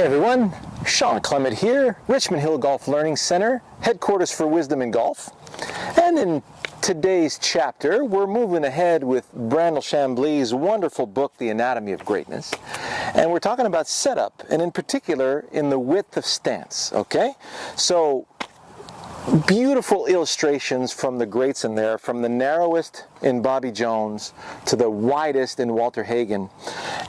Hey everyone, Shawn Clement here, Richmond Hill Golf Learning Center, headquarters for wisdom in golf. And in today's chapter, we're moving ahead with Brandel Chamblee's wonderful book, The Anatomy of Greatness. And we're talking about setup, and in particular, in the width of stance, okay? So, beautiful illustrations from the greats in there, from the narrowest in Bobby Jones to the widest in Walter Hagen.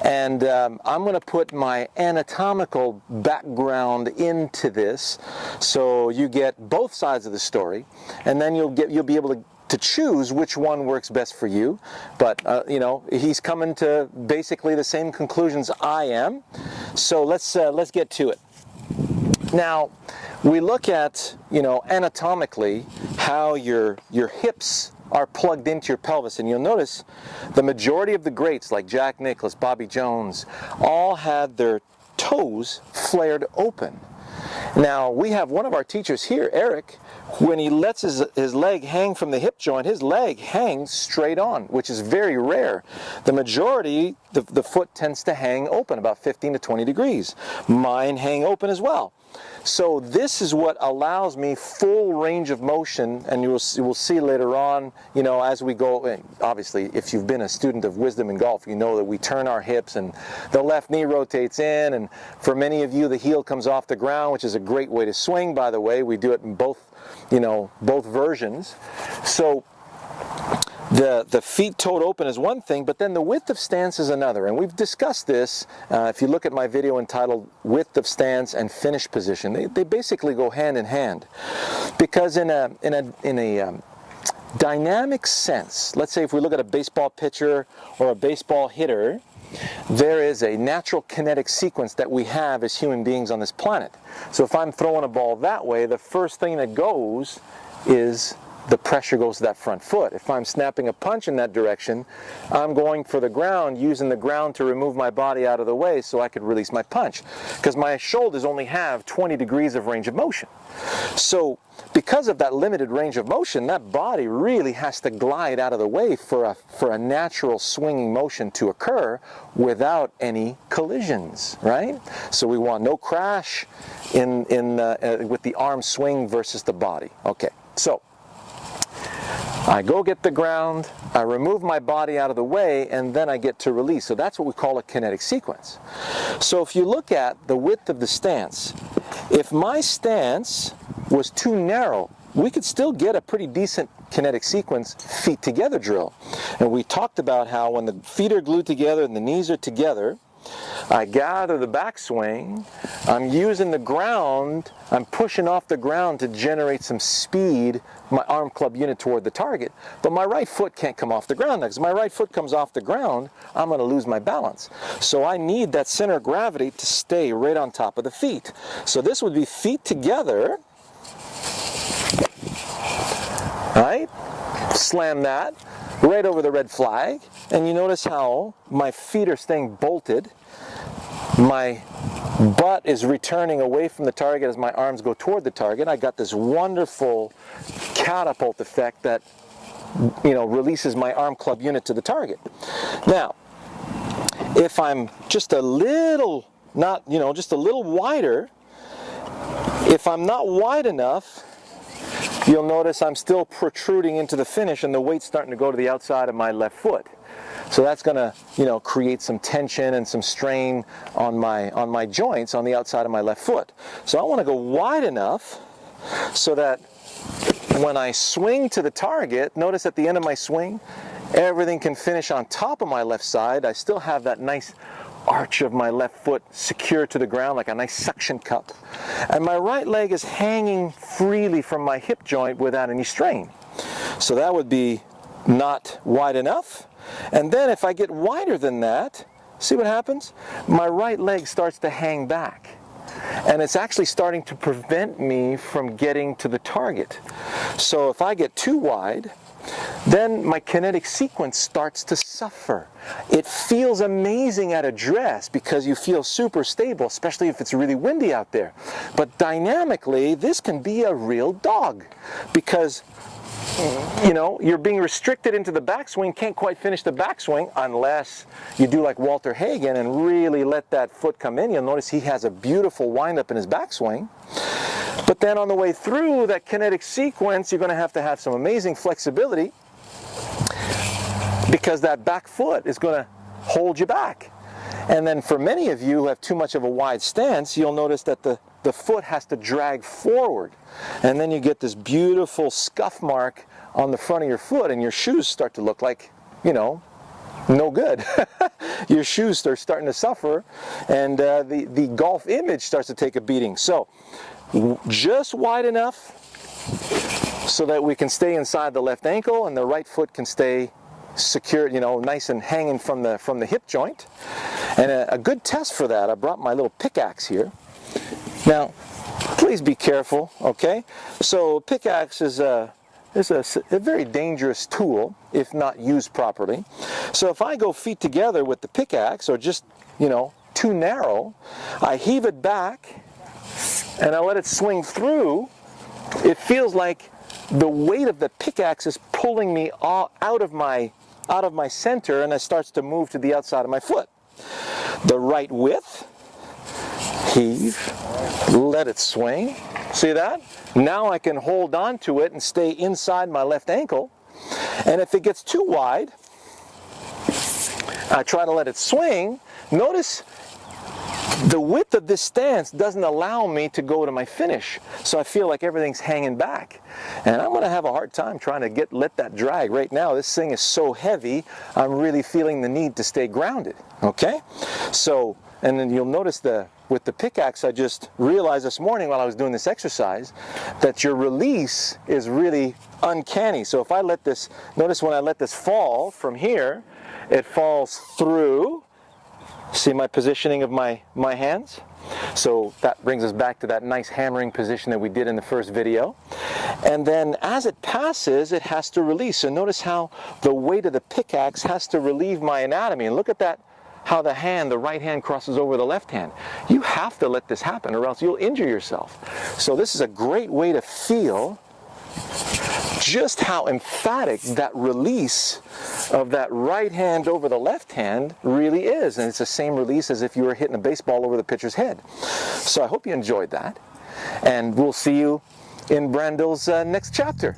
And I'm going to put my anatomical background into this so you get both sides of the story, and then you'll be able to choose which one works best for you. But you know, he's coming to basically the same conclusions I am. So let's get to it. Now, we look at, you know, anatomically how your hips are plugged into your pelvis, and you'll notice the majority of the greats like Jack Nicklaus, Bobby Jones, all had their toes flared open. Now, we have one of our teachers here, Eric, when he lets his leg hang from the hip joint, his leg hangs straight on, which is very rare. The majority, the foot tends to hang open about 15 to 20 degrees. Mine hang open as well. So this is what allows me full range of motion, and you will see later on, you know, as we go, and obviously if you've been a student of wisdom in golf, you know that we turn our hips and the left knee rotates in, and for many of you the heel comes off the ground, which is a great way to swing, by the way. We do it in both, you know, both versions. So the feet toed open is one thing, but then the width of stance is another, and we've discussed this. If you look at my video entitled "Width of Stance and Finish Position," they basically go hand in hand, because in a dynamic sense, let's say if we look at a baseball pitcher or a baseball hitter, there is a natural kinetic sequence that we have as human beings on this planet. So if I'm throwing a ball that way, the first thing that goes is the pressure goes to that front foot. If I'm snapping a punch in that direction, I'm going for the ground, using the ground to remove my body out of the way so I could release my punch, because my shoulders only have 20 degrees of range of motion. So because of that limited range of motion, that body really has to glide out of the way for a natural swinging motion to occur without any collisions, right? So we want no crash with the arm swing versus the body. Okay, so I go get the ground, I remove my body out of the way, and then I get to release. So that's what we call a kinetic sequence. So if you look at the width of the stance, if my stance was too narrow, we could still get a pretty decent kinetic sequence feet together drill. And we talked about how when the feet are glued together and the knees are together, I gather the backswing, I'm using the ground, I'm pushing off the ground to generate some speed, my arm club unit toward the target, but my right foot can't come off the ground. Because my right foot comes off the ground, I'm going to lose my balance. So I need that center of gravity to stay right on top of the feet. So this would be feet together, right? Slam that right over the red flag, and you notice how my feet are staying bolted, my butt is returning away from the target as my arms go toward the target. I got this wonderful catapult effect that, you know, releases my arm club unit to the target. Now, if I'm just a little, just a little wider, if I'm not wide enough, you'll notice I'm still protruding into the finish, and the weight's starting to go to the outside of my left foot. So that's going to, you know, create some tension and some strain on my joints on the outside of my left foot. So I want to go wide enough so that when I swing to the target, notice at the end of my swing, everything can finish on top of my left side. I still have that nice arch of my left foot secure to the ground like a nice suction cup, and my right leg is hanging freely from my hip joint without any strain. So that would be not wide enough. And then if I get wider than that, see what happens? My right leg starts to hang back, and it's actually starting to prevent me from getting to the target. So if I get too wide, then my kinetic sequence starts to suffer. It feels amazing at address because you feel super stable, especially if it's really windy out there. But dynamically, this can be a real dog, because you know, you're being restricted into the backswing, can't quite finish the backswing unless you do like Walter Hagen and really let that foot come in. You'll notice he has a beautiful windup in his backswing. But then on the way through that kinetic sequence, you're going to have some amazing flexibility, because that back foot is going to hold you back. And then for many of you who have too much of a wide stance, you'll notice that the foot has to drag forward. And then you get this beautiful scuff mark on the front of your foot, and your shoes start to look like, you know, no good. Your shoes are starting to suffer, and the golf image starts to take a beating. So just wide enough so that we can stay inside the left ankle and the right foot can stay secure, you know, nice and hanging from the hip joint. And a good test for that, I brought my little pickaxe here. Now, please be careful, okay? So pickaxe is a very dangerous tool if not used properly. So if I go feet together with the pickaxe, or just, you know, too narrow, I heave it back and I let it swing through. It feels like the weight of the pickaxe is pulling me out of my center, and it starts to move to the outside of my foot. The right width, heave, let it swing. See that? Now I can hold on to it and stay inside my left ankle. And if it gets too wide, I try to let it swing. Notice the width of this stance doesn't allow me to go to my finish. So I feel like everything's hanging back. And I'm going to have a hard time trying to let that drag. Right now, this thing is so heavy, I'm really feeling the need to stay grounded. Okay? So, and then you'll notice with the pickaxe, I just realized this morning while I was doing this exercise that your release is really uncanny. So if I let this, notice when I let this fall from here, it falls through. See my positioning of my hands? So that brings us back to that nice hammering position that we did in the first video. And then as it passes, it has to release. So notice how the weight of the pickaxe has to relieve my anatomy. And look at that, how the right hand crosses over the left hand. You have to let this happen or else you'll injure yourself. So this is a great way to feel just how emphatic that release of that right hand over the left hand really is. And it's the same release as if you were hitting a baseball over the pitcher's head. So I hope you enjoyed that. And we'll see you in Brandel's next chapter.